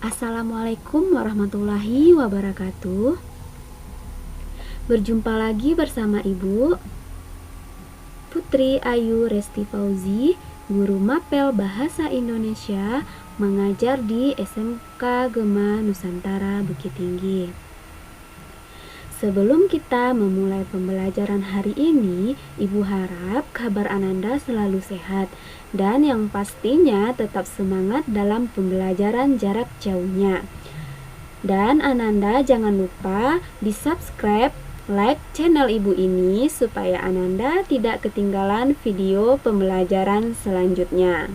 Assalamualaikum warahmatullahi wabarakatuh. Berjumpa lagi bersama Ibu Putri Ayu Resti Fauzi, guru mapel Bahasa Indonesia, mengajar di SMK Gema Nusantara Bukit Tinggi. Sebelum kita memulai pembelajaran hari ini, Ibu harap kabar Ananda selalu sehat dan yang pastinya tetap semangat dalam pembelajaran jarak jauhnya. Dan Ananda jangan lupa di-subscribe, like channel Ibu ini supaya Ananda tidak ketinggalan video pembelajaran selanjutnya.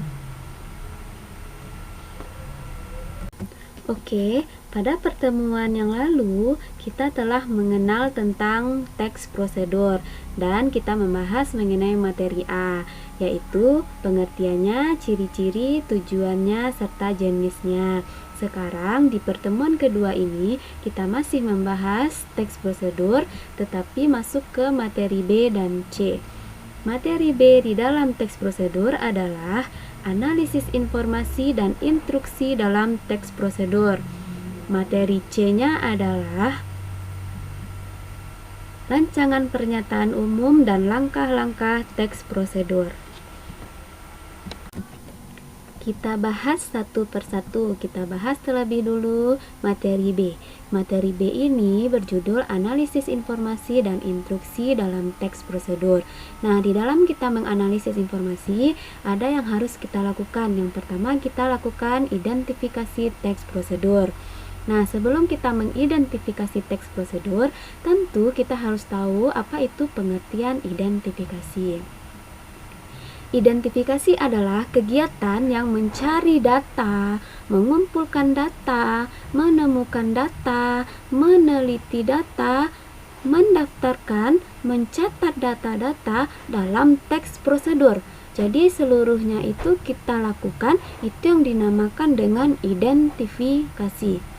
Oke, pada pertemuan yang lalu kita telah mengenal tentang teks prosedur dan kita membahas mengenai materi A, yaitu pengertiannya, ciri-ciri, tujuannya, serta jenisnya. Sekarang di pertemuan kedua ini kita masih membahas teks prosedur tetapi masuk ke materi B dan C. Materi B di dalam teks prosedur adalah analisis informasi dan instruksi dalam teks prosedur. Materi C-nya adalah rancangan pernyataan umum dan langkah-langkah teks prosedur. Kita bahas satu persatu. Kita bahas terlebih dulu materi B. Materi B ini berjudul analisis informasi dan instruksi dalam teks prosedur. Nah, di dalam kita menganalisis informasi, ada yang harus kita lakukan. Yang pertama, kita lakukan identifikasi teks prosedur. Nah, sebelum kita mengidentifikasi teks prosedur, tentu kita harus tahu apa itu pengertian identifikasi. Identifikasi adalah kegiatan yang mencari data, mengumpulkan data, menemukan data, meneliti data, mendaftarkan, mencatat data-data dalam teks prosedur. Jadi seluruhnya itu kita lakukan, itu yang dinamakan dengan identifikasi.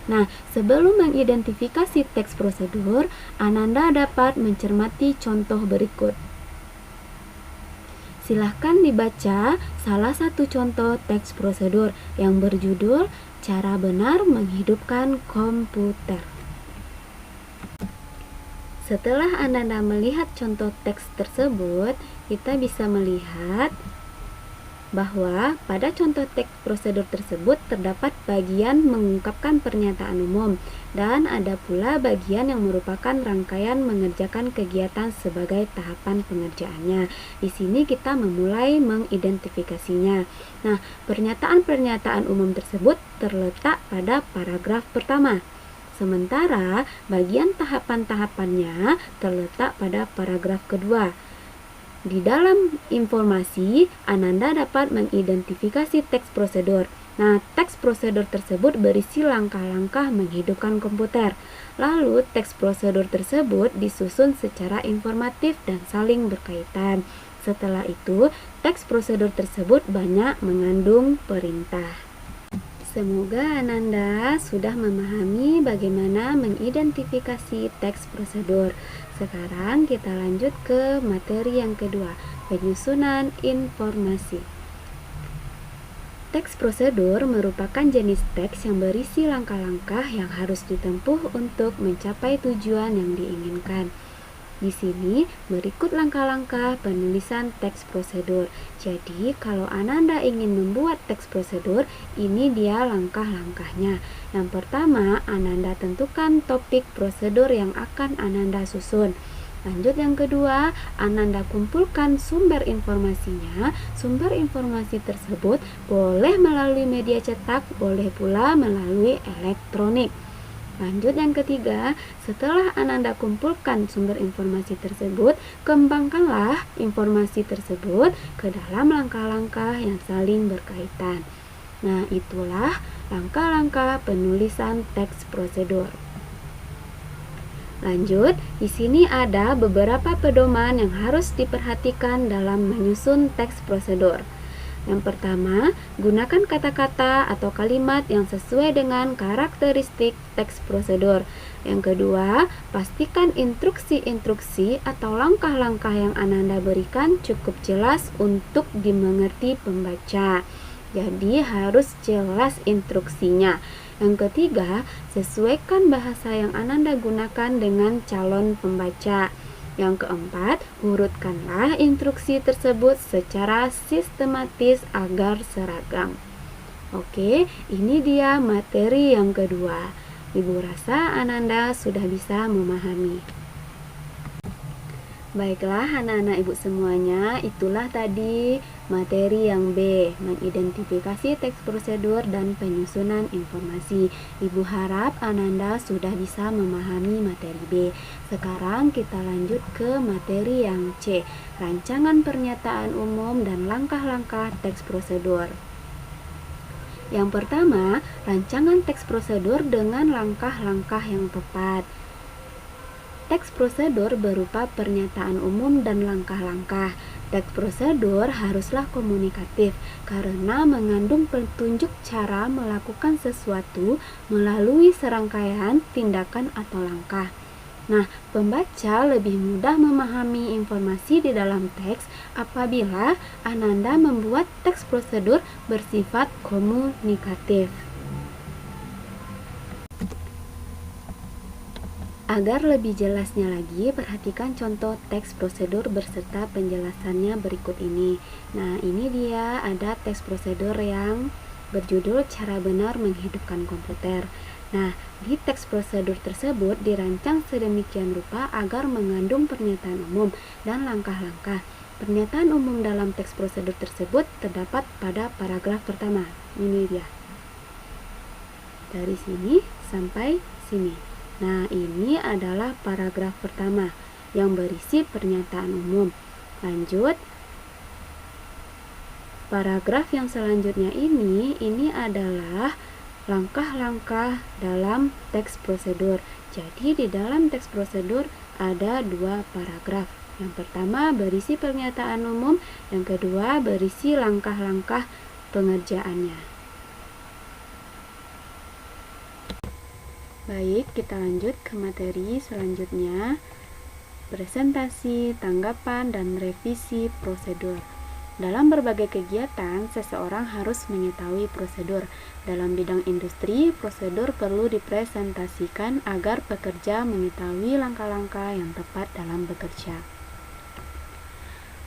Nah, sebelum mengidentifikasi teks prosedur, Ananda dapat mencermati contoh berikut. Silahkan dibaca salah satu contoh teks prosedur yang berjudul Cara Benar Menghidupkan Komputer. Setelah Ananda melihat contoh teks tersebut, kita bisa melihat bahwa pada contoh teks prosedur tersebut terdapat bagian mengungkapkan pernyataan umum dan ada pula bagian yang merupakan rangkaian mengerjakan kegiatan sebagai tahapan pengerjaannya. Di sini kita memulai mengidentifikasinya. Nah, pernyataan-pernyataan umum tersebut terletak pada paragraf pertama. Sementara bagian tahapan-tahapannya terletak pada paragraf kedua. Di dalam informasi, Ananda dapat mengidentifikasi teks prosedur. Nah, teks prosedur tersebut berisi langkah-langkah menghidupkan komputer. Lalu, teks prosedur tersebut disusun secara informatif dan saling berkaitan. Setelah itu, teks prosedur tersebut banyak mengandung perintah. Semoga Ananda sudah memahami bagaimana mengidentifikasi teks prosedur. Sekarang kita lanjut ke materi yang kedua, penyusunan informasi. Teks prosedur merupakan jenis teks yang berisi langkah-langkah yang harus ditempuh untuk mencapai tujuan yang diinginkan. Di sini berikut langkah-langkah penulisan teks prosedur. Jadi, kalau Ananda ingin membuat teks prosedur, ini dia langkah-langkahnya. Yang pertama, Ananda tentukan topik prosedur yang akan Ananda susun. Lanjut yang kedua, Ananda kumpulkan sumber informasinya. Sumber informasi tersebut boleh melalui media cetak, boleh pula melalui elektronik. Lanjut yang ketiga, setelah Ananda kumpulkan sumber informasi tersebut, kembangkanlah informasi tersebut ke dalam langkah-langkah yang saling berkaitan. Nah, itulah langkah-langkah penulisan teks prosedur. Lanjut, di sini ada beberapa pedoman yang harus diperhatikan dalam menyusun teks prosedur. Yang pertama, gunakan kata-kata atau kalimat yang sesuai dengan karakteristik teks prosedur. Yang kedua, pastikan instruksi-instruksi atau langkah-langkah yang Ananda berikan cukup jelas untuk dimengerti pembaca. Jadi harus jelas instruksinya. Yang ketiga, sesuaikan bahasa yang Ananda gunakan dengan calon pembaca. Yang keempat, urutkanlah instruksi tersebut secara sistematis agar seragam. Oke, ini dia materi yang kedua. Ibu rasa Ananda sudah bisa memahami. Baiklah anak-anak ibu semuanya, itulah tadi materi yang B, mengidentifikasi teks prosedur dan penyusunan informasi. Ibu harap Ananda sudah bisa memahami materi B. Sekarang kita lanjut ke materi yang C, rancangan pernyataan umum dan langkah-langkah teks prosedur. Yang pertama, rancangan teks prosedur dengan langkah-langkah yang tepat. Teks prosedur berupa pernyataan umum dan langkah-langkah. Teks prosedur haruslah komunikatif karena mengandung petunjuk cara melakukan sesuatu melalui serangkaian tindakan atau langkah. Nah, pembaca lebih mudah memahami informasi di dalam teks apabila Ananda membuat teks prosedur bersifat komunikatif. Agar lebih jelasnya lagi, perhatikan contoh teks prosedur beserta penjelasannya berikut ini. Nah, ini dia ada teks prosedur yang berjudul Cara Benar Menghidupkan Komputer. Nah, di teks prosedur tersebut dirancang sedemikian rupa agar mengandung pernyataan umum dan langkah-langkah. Pernyataan umum dalam teks prosedur tersebut terdapat pada paragraf pertama. Ini dia. Dari sini sampai sini. Nah, ini adalah paragraf pertama yang berisi pernyataan umum. Lanjut, paragraf yang selanjutnya ini adalah langkah-langkah dalam teks prosedur. Jadi di dalam teks prosedur ada dua paragraf. Yang pertama berisi pernyataan umum, yang kedua berisi langkah-langkah pengerjaannya. Baik, kita lanjut ke materi selanjutnya, presentasi, tanggapan, dan revisi prosedur. Dalam berbagai kegiatan, seseorang harus mengetahui prosedur. Dalam bidang industri, prosedur perlu dipresentasikan agar pekerja mengetahui langkah-langkah yang tepat dalam bekerja.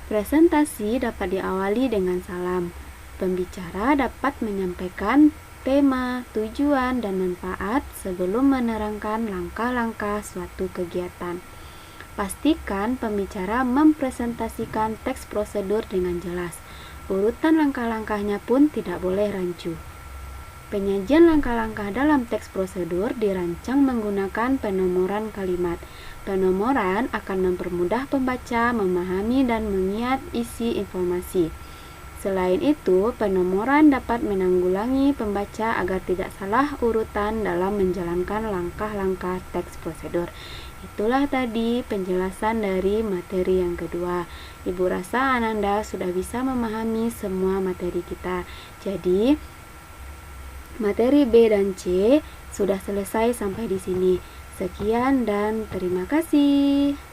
Presentasi dapat diawali dengan salam. Pembicara dapat menyampaikan tema, tujuan, dan manfaat sebelum menerangkan langkah-langkah suatu kegiatan. Pastikan pembicara mempresentasikan teks prosedur dengan jelas. Urutan langkah-langkahnya pun tidak boleh rancu. Penyajian langkah-langkah dalam teks prosedur dirancang menggunakan penomoran kalimat. Penomoran akan mempermudah pembaca memahami dan mengingat isi informasi. Selain itu, penomoran dapat menanggulangi pembaca agar tidak salah urutan dalam menjalankan langkah-langkah teks prosedur. Itulah tadi penjelasan dari materi yang kedua. Ibu rasa Ananda sudah bisa memahami semua materi kita. Jadi, materi B dan C sudah selesai sampai di sini. Sekian dan terima kasih.